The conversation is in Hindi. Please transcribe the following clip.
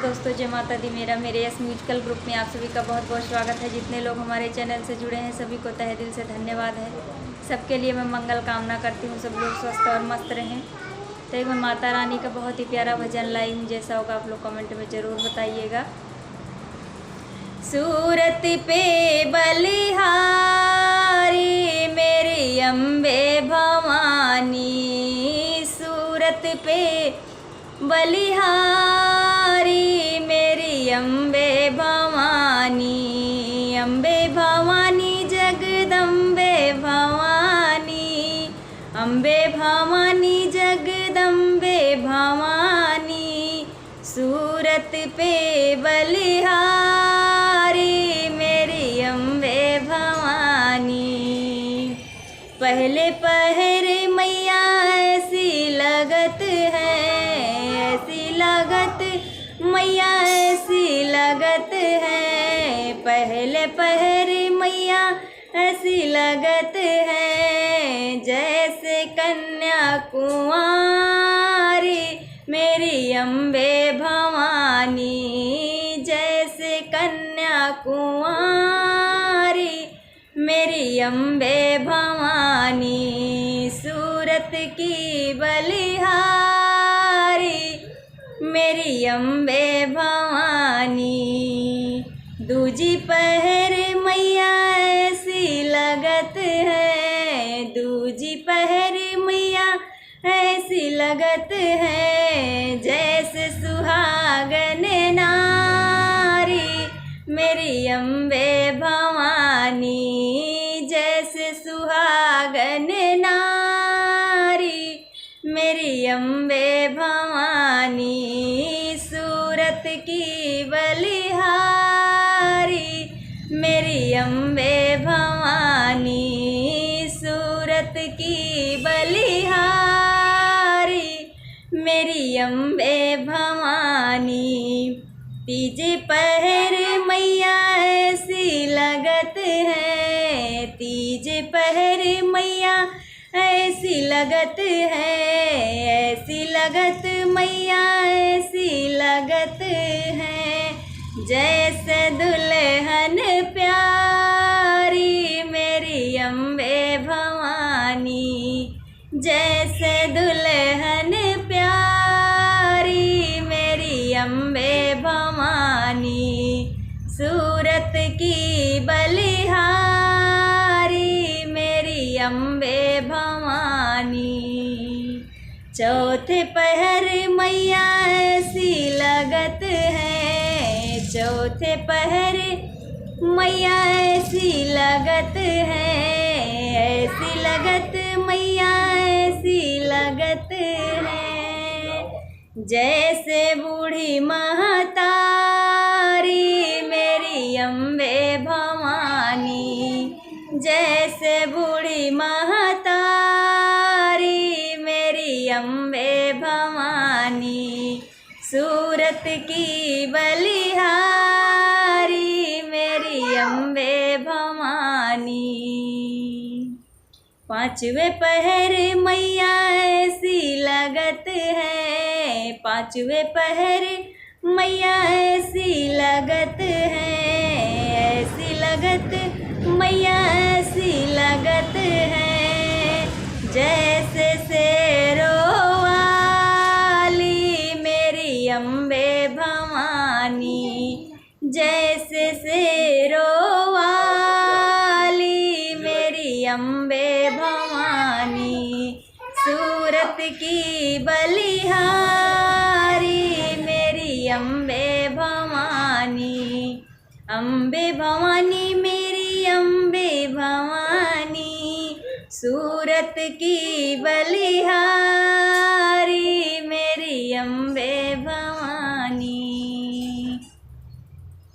दोस्तों, जय माता दी। मेरे यस म्यूजिकल ग्रुप में आप सभी का बहुत बहुत स्वागत है। जितने लोग हमारे चैनल से जुड़े हैं सभी को तहे दिल से धन्यवाद है। सबके लिए मैं मंगल कामना करती हूँ, सब लोग स्वस्थ और मस्त रहें। तो एक मैं माता रानी का बहुत ही प्यारा भजन लाई हूँ, जैसा होगा आप लोग कमेंट में ज़रूर बताइएगा। सूरत पे बलिहारी मेरी अम्बे भवानी, सूरत पे बलिहारी मेरी अम्बे भवानी, अम्बे भवानी जगदम्बे भवानी, अम्बे भवानी जगदम्बे भवानी, सूरत पे बलिहारी मेरी अम्बे भवानी। पहले पहर मैया ऐसी लगत है, ऐसी लगत मैया ऐसी लगत है, पहले पहर मैया ऐसी लगत है, जैसे कन्या कुंवारी मेरी अम्बे भवानी, जैसे कन्या कुंवारी मेरी अम्बे भवानी, सूरत की बलिहारी मेरी अम्बे भवानी। दूजी पहर मैया ऐसी लगत है, दूजी पहर मैया ऐसी लगत है, जैसे सुहागन नारी मेरी अम्बे भवानी, जैसे सुहागन नारी मेरी अम्बे भवानी, सूरत की बलिहारी मेरी अम्बे भवानी, सूरत की बलिहारी मेरी अम्बे भवानी। तीजे पहर मैया ऐसी लगत है, तीजे पहर मैया ऐसी लगत है, ऐसी लगत मैया ऐसी लगत है, जैसे दुल्हन प्यारी मेरी अम्बे भवानी, जैसे दुल्हन प्यारी मेरी अम्बे भवानी, सूरत की बलिहारी मेरी अम्बे भवानी। चौथे पहर मैया ऐसी लगत है, चौथे पहर मैया ऐसी लगत है, ऐसी लगत मैया ऐसी लगत है, जैसे बूढ़ी महतारी मेरी अम्बे भवानी, जैसे बूढ़ी महतारी मेरी अम्बे भवानी, सूरत की बलिहारी मेरी अम्बे भवानी। पांचवे पहर मैया ऐसी लगत है, पांचवे पहर मैया ऐसी लगत है, ऐसी लगत मैया ऐसी लगत है, जैसे शेरों वाली मेरी अम्बे भवानी, जैसे शेरों वाली मेरी अम्बे भवानी, सूरत की बलिहारी मेरी अम्बे भवानी, अम्बे भवानी मेरी अम्बे भवानी, सूरत की बलिहारी मेरी अम्बे